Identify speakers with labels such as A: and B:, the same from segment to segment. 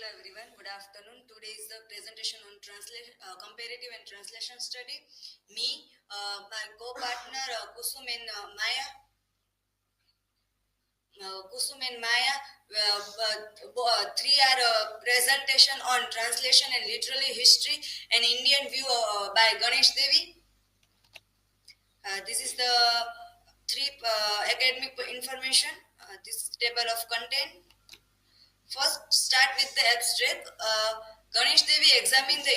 A: Hello everyone, good afternoon. Today is the presentation on comparative and translation study. Me, my co-partner Kusum and Maya. Three are presentation on translation and literary history and Indian view by Ganesh Devy. This is the three academic information. This table of content. First, start with the abstract. Ganesh Devy examined the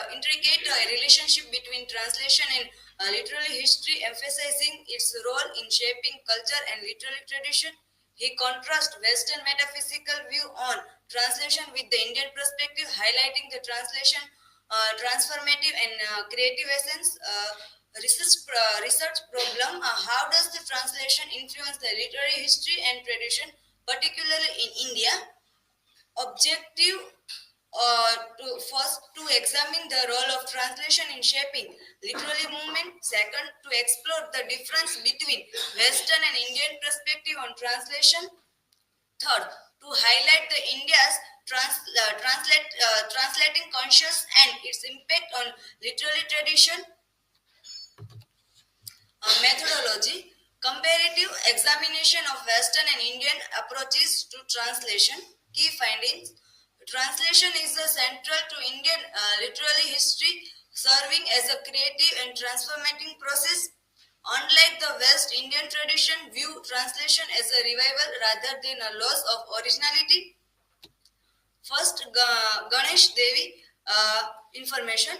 A: intricate relationship between translation and literary history, emphasizing its role in shaping culture and literary tradition. He contrasts Western metaphysical view on translation with the Indian perspective, highlighting the translation transformative and creative essence. Research problem: how does the translation influence the literary history and tradition, particularly in India? Objective to examine the role of translation in shaping literary movement. Second, to explore the difference between Western and Indian perspective on translation. Third, to highlight the India's translating conscious and its impact on literary tradition. Methodology: comparative examination of Western and Indian approaches to translation. Key findings: translation is central to Indian literary history, serving as a creative and transformating process. Unlike the West Indian tradition, view translation as a revival rather than a loss of originality. First, Ganesh Devy information.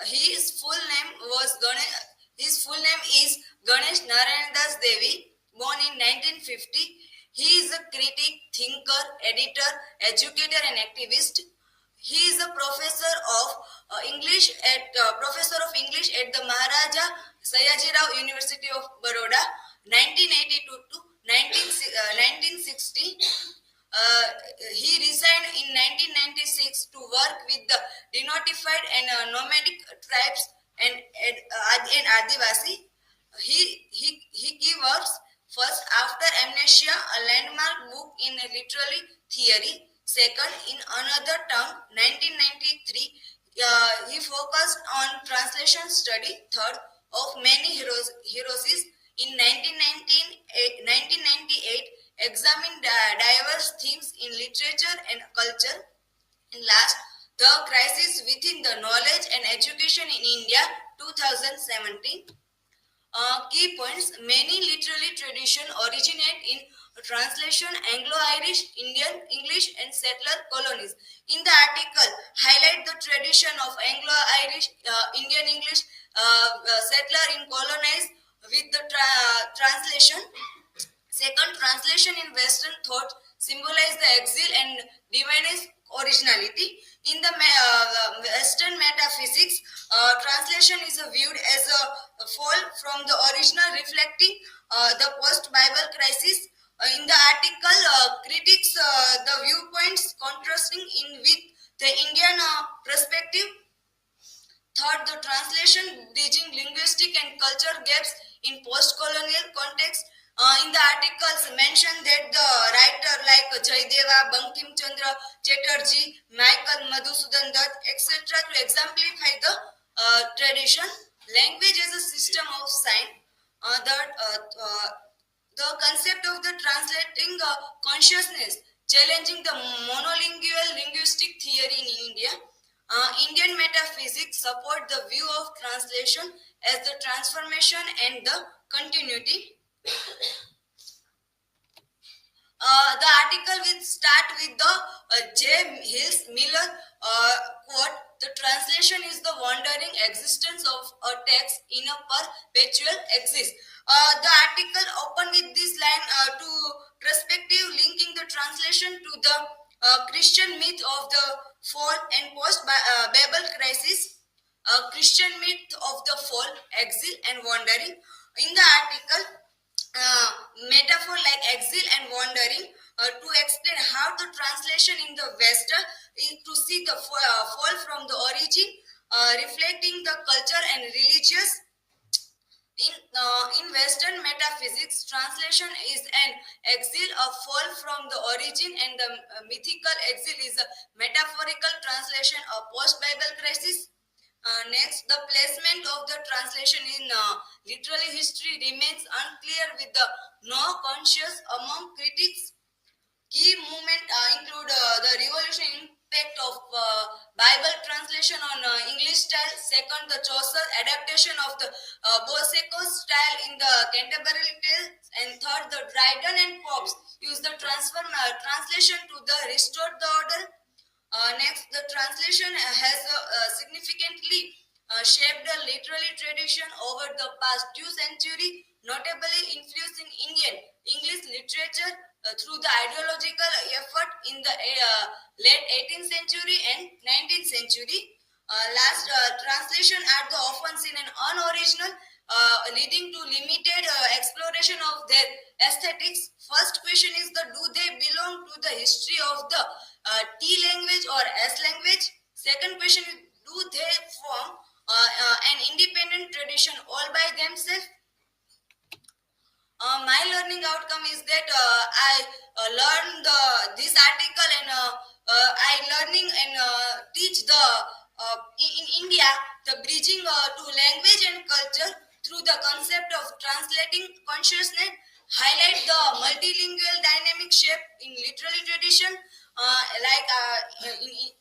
A: His full name was Ganesh. His full name is Ganesh Narayandas Devy, born in 1950. He is a critic, thinker, editor, educator, and activist. He is a professor of English at the Maharaja Sayajirao University of Baroda, 1982 to 1960. He resigned in 1996 to work with the denotified and nomadic tribes and Adivasi. He works first after amnesia, a landmark book in literary theory. Second, in another tongue, 1993, he focused on translation study. Third, of many heroes in 1998, examined diverse themes in literature and culture. And last, the crisis within the knowledge and education in India, 2017. Key points: many literary traditions originate in translation, Anglo-Irish, Indian, English, and settler colonies. In the article, highlight the tradition of Anglo-Irish, Indian, English, settler in colonized with the translation. Second, translation in Western thought symbolize the exile and divines originality. In the Western metaphysics, translation is viewed as a fall from the original, reflecting the post-Bible crisis. In the article, critics the viewpoints contrasting in with the Indian perspective. Third, the translation bridging linguistic and culture gaps in post-colonial context. In the articles mentioned that the writer like Jaydeva, Bankim Chandra Chatterjee, Michael Madhusudan Dutt, etc. to exemplify the tradition. Language as a system of sign. The concept of the translating consciousness, challenging the monolingual linguistic theory in India. Indian metaphysics support the view of translation as the transformation and the continuity. The article will start with the J. Hills Miller quote: "The translation is the wandering existence of a text in a perpetual exist." The article opened with this line to perspective, linking the translation to the Christian myth of the fall and post-Babel crisis. Christian myth of the fall, exile, and wandering. In the article, metaphor like exile and wandering to explain how the translation in the West is to see the fall from the origin, reflecting the culture and religious. In Western metaphysics, translation is an exile, a fall from the origin, and the mythical exile is a metaphorical translation, a post-Bible crisis. Next, the placement of the translation in literary history remains unclear with the no conscious among critics. Key movement include the revolution impact of Bible translation on English style. Second, the Chaucer adaptation of the Boseko style in the Canterbury Tales. And third, the Dryden and Pops use the translation to the restore the order. Next, the translation has significantly shaped the literary tradition over the past 2 centuries, notably influencing Indian English literature through the ideological effort in the late 18th century and 19th century. Last, translation are the often seen and unoriginal, leading to limited exploration of their aesthetics. First question is the do they belong to the history of the T language or S language? Second question is do they form an independent tradition all by themselves? My learning outcome is that I learn this article and I learning and teach the in India the bridging to language and culture through the concept of translating consciousness, highlight the multilingual dynamic shape in literary tradition in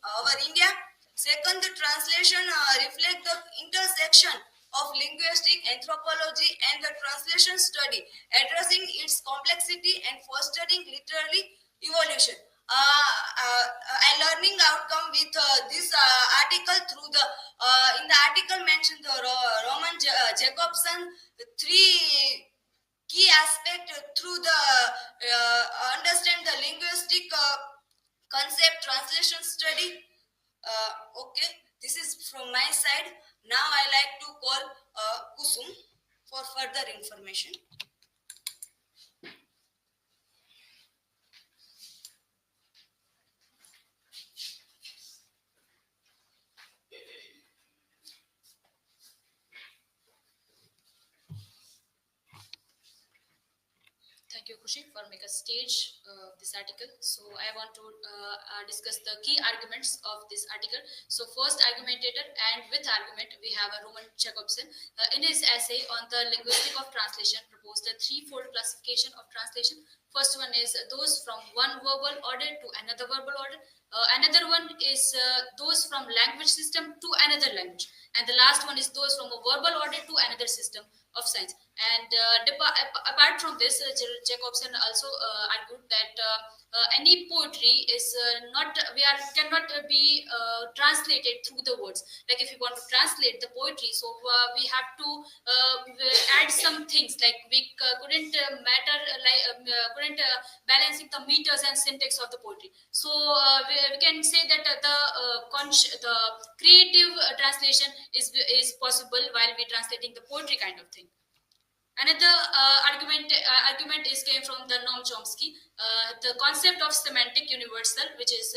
A: our India. Second, the translation reflect the intersection of linguistic anthropology and the translation study, addressing its complexity and fostering literary evolution. I learning outcome with this article through the in the article mentioned the Roman Jacobson, the three key aspect through the understand the linguistic concept translation study. Okay, this is from my side. Now I like to call Kusum for further information.
B: Thank you, Kushi, for making a stage this article. So I want to discuss the key arguments of this article. So first argumentator and with argument, we have a Roman Jacobson. In his essay on the linguistic of translation, proposed a threefold classification of translation. First one is those from one verbal order to another verbal order. Another one is those from language system to another language. And the last one is those from a verbal order to another system of science. And apart from this, Jacobson also argued that any poetry is cannot be translated through the words. Like if you want to translate the poetry, so we have to add some things like we couldn't couldn't balancing the meters and syntax of the poetry. So we can say that the creative translation is possible while we translating the poetry kind of thing. Another argument is came from the Noam Chomsky. The concept of semantic universal, which is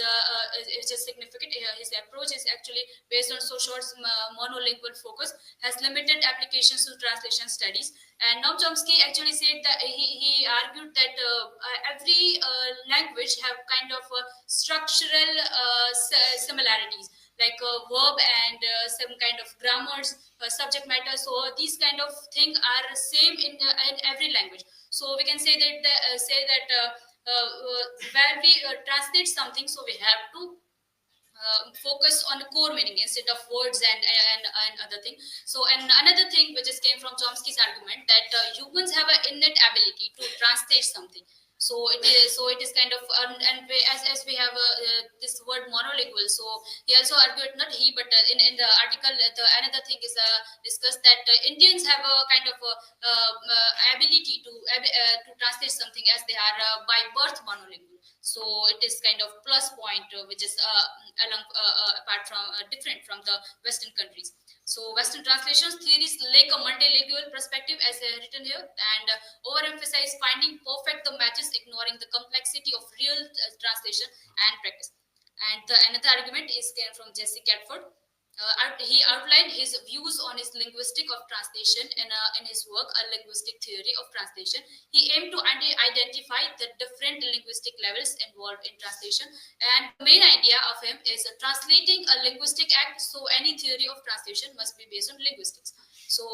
B: significant. His approach is actually based on short monolingual focus, has limited applications to translation studies. And Noam Chomsky actually said that he argued that every language have kind of structural similarities, like a verb and some kind of grammars, subject matter. So these kind of things are same in every language. So we can say that when we translate something, so we have to focus on the core meaning instead of words and other thing. So and another thing which is came from Chomsky's argument that humans have an innate ability to translate something. So it is kind of and as we have this word monolingual. So he also argued, not he, but in the article, another thing is discussed that Indians have a kind of ability to translate something as they are by birth monolingual. So it is kind of plus point which is apart from different from the Western countries. So Western translations theories lack a multilingual perspective as written here, and overemphasize finding perfect the matches, ignoring the complexity of real translation and practice. And another argument is came from Jesse Catford. he outlined his views on his linguistic of translation in his work, A Linguistic Theory of Translation. He aimed to identify the different linguistic levels involved in translation, and the main idea of him is translating a linguistic act, so any theory of translation must be based on linguistics. So,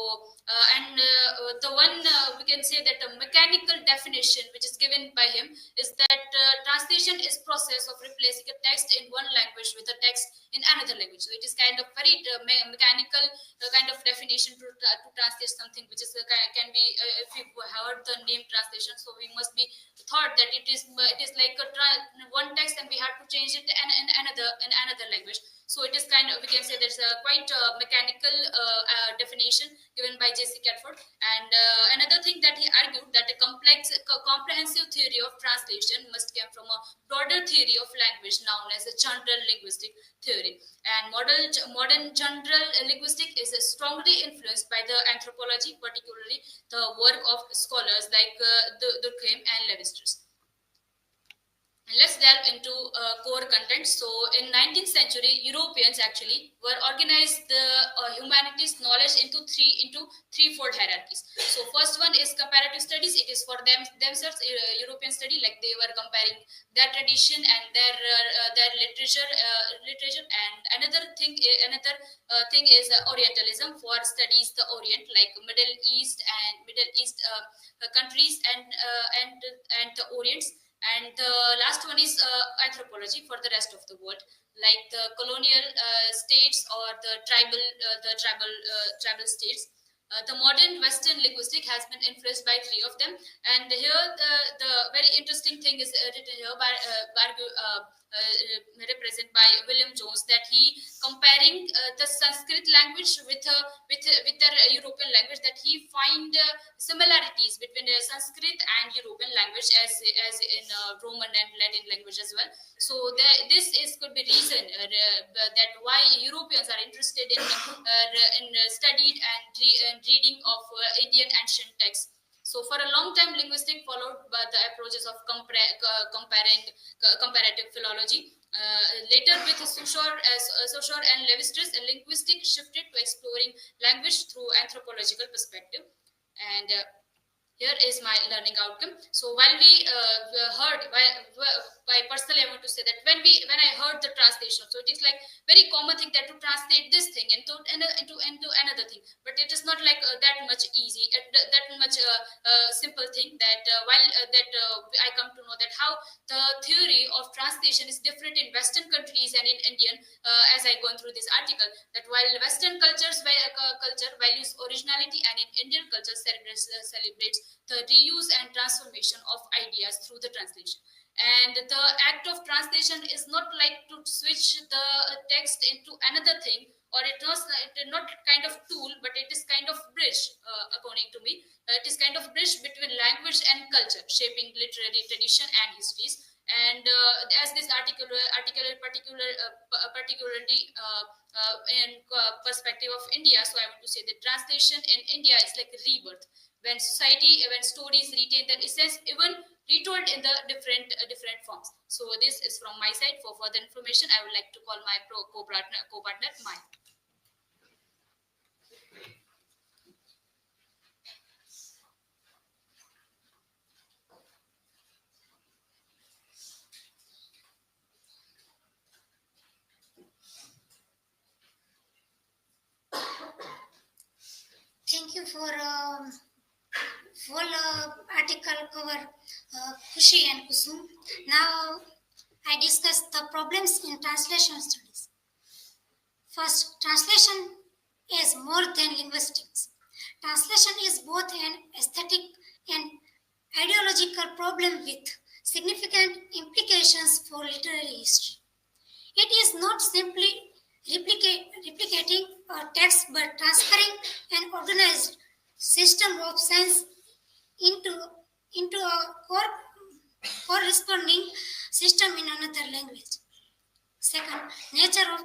B: the one we can say that a mechanical definition which is given by him is that translation is process of replacing a text in one language with a text in another language. So it is kind of very mechanical kind of definition to translate something which is can be if you heard the name translation, so we must be thought that it is like one text and we have to change it in another language. So it is kind of, we can say there's a quite mechanical definition given by J.C. Catford. And another thing that he argued that a comprehensive theory of translation must come from a broader theory of language known as a general linguistic theory. And modern general linguistic is strongly influenced by the anthropology, particularly the work of scholars like Durkheim and Levi-Strauss. And let's delve into core content. So in 19th century, Europeans actually were organized the humanities knowledge into threefold hierarchies. So first one is comparative studies. It is for themselves, European study, like they were comparing their tradition and their literature. And another thing is Orientalism, for studies the Orient, like Middle East countries and the Orients. And the last one is anthropology, for the rest of the world, like the colonial states or the tribal states. The modern Western linguistic has been influenced by three of them, and here the very interesting thing is written here by represented by William Jones, that he comparing the Sanskrit language with their European language, that he find similarities between Sanskrit and European language as in Roman and Latin language as well. So this could be reason that why Europeans are interested in studied and reading of Indian ancient texts. So for a long time, linguistics followed by the approaches of comparative philology. Later, with Saussure and Levi-Strauss, linguistics shifted to exploring language through anthropological perspective. And here is my learning outcome. So while we heard, by personally, I want to say that when I heard the translation, so it is like very common thing that to translate this thing into another thing, but it is not like that much easy, that much simple thing. That I come to know that how the theory of translation is different in Western countries and in Indian, as I gone through this article, that while Western culture values originality, and in Indian culture celebrates the reuse and transformation of ideas through the translation. And the act of translation is not like to switch the text into another thing, or it not kind of tool, but it is kind of bridge, according to me. It is kind of bridge between language and culture, shaping literary tradition and histories. And as this particularly in perspective of India, so I want to say that translation in India is like a rebirth, when stories retain their essence, even retold in the different forms. So this is from my side. For further information, I would like to call my co-partner Maya.
C: Thank you for full article cover Kushi and Kusum. Now I discuss the problems in translation studies. First, translation is more than linguistics. Translation is both an aesthetic and ideological problem with significant implications for literary history. It is not simply replicating a text, but transferring an organized system of sense into a corresponding system in another language. Second, nature of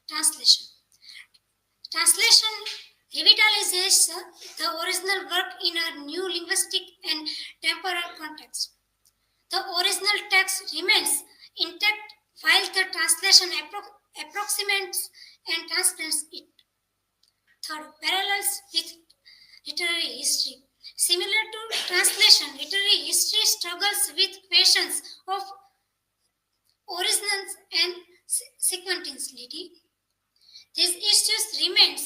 C: translation. Translation revitalizes the original work in a new linguistic and temporal context. The original text remains intact while the translation approximates and transcends it. Third, parallels with literary history. Similar to translation, literary history struggles with questions of originals and sequentiality. These issues remains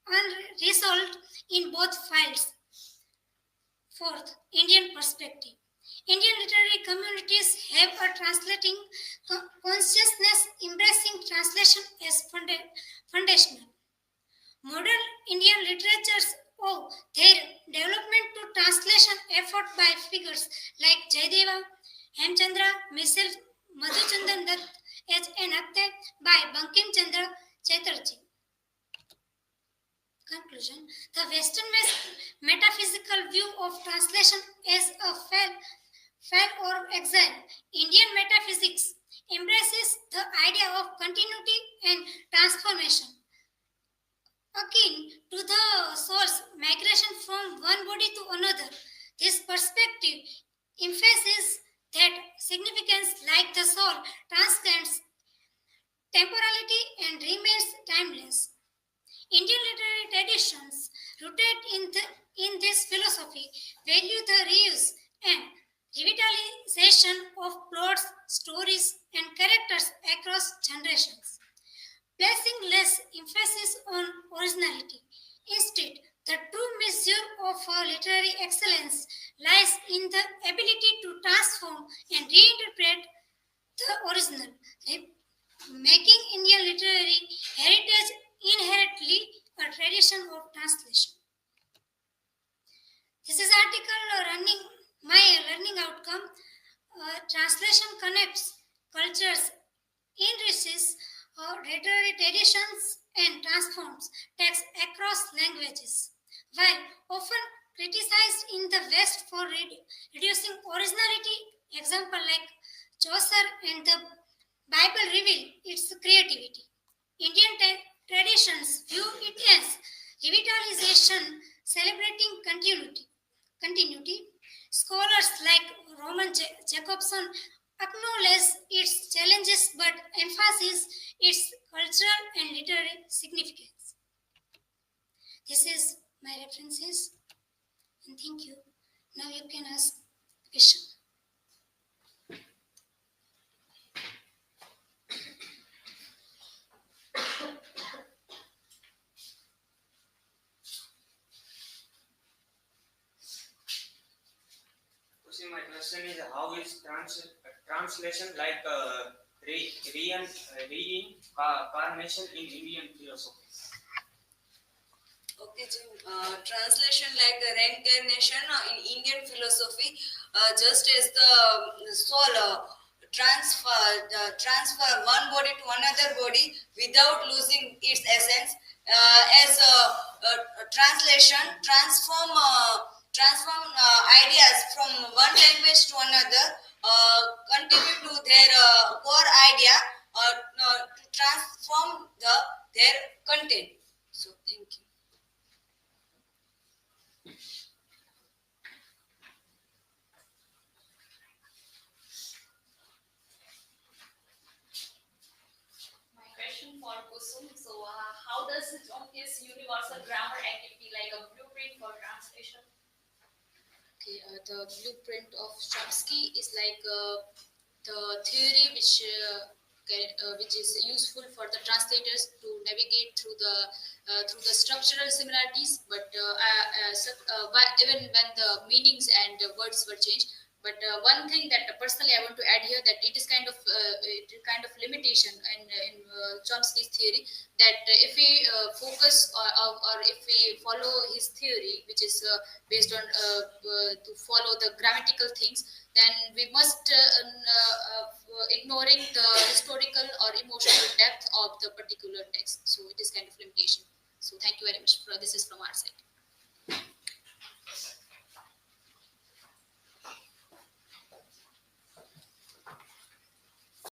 C: unresolved in both fields. Fourth, Indian perspective. Indian literary communities have a translating consciousness embracing translation as foundational. Modern Indian literatures owe their development to translation effort by figures like Jaydeva, Hemchandra, Misal, Madhuchandan Dutt, H.N. Apte by Bankim Chandra Chatterjee. Conclusion. The Western metaphysical view of translation as a fail or exile. Indian metaphysics embraces the idea of continuity and transformation. Akin to the soul's migration from one body to another, this perspective emphasizes that significance, like the soul, transcends temporality and remains timeless. Indian literary traditions rooted in this philosophy value the reuse and revitalization of plots, stories, and characters across generations, placing less emphasis on originality. Instead, the true measure of literary excellence lies in the ability to transform and reinterpret the original, making Indian literary heritage inherently a tradition of translation. This is article running my learning outcome. Translation connects cultures, enriches literary traditions, and transforms text across languages. While often criticized in the West for reducing originality, example like Chaucer and the Bible reveal its creativity. Indian traditions view it as revitalization, celebrating continuity. Scholars like Roman Jacobson acknowledge its challenges but emphasize its cultural and literary significance. This is my references, and thank you. Now you can ask question.
D: My question is, how is translation like reincarnation in Indian philosophy?
A: Okay, Jim. Translation like reincarnation in Indian philosophy, just as the soul transfer one body to another body without losing its essence. As a translation transform ideas from one language to another, contribute to their core idea to transform their content. So, thank you.
B: My question for Kusum. So, how does this universal grammar activity like a blueprint for translation? Okay, the blueprint of Chomsky is like the theory which is useful for the translators to navigate through the structural similarities, but even when the meanings and words were changed. But one thing that personally I want to add here, that it is kind of limitation in Chomsky's theory, that if we focus or if we follow his theory, which is based on to follow the grammatical things, then we must ignoring the historical or emotional depth of the particular text. So it is kind of limitation. So thank you very much. This is from our side.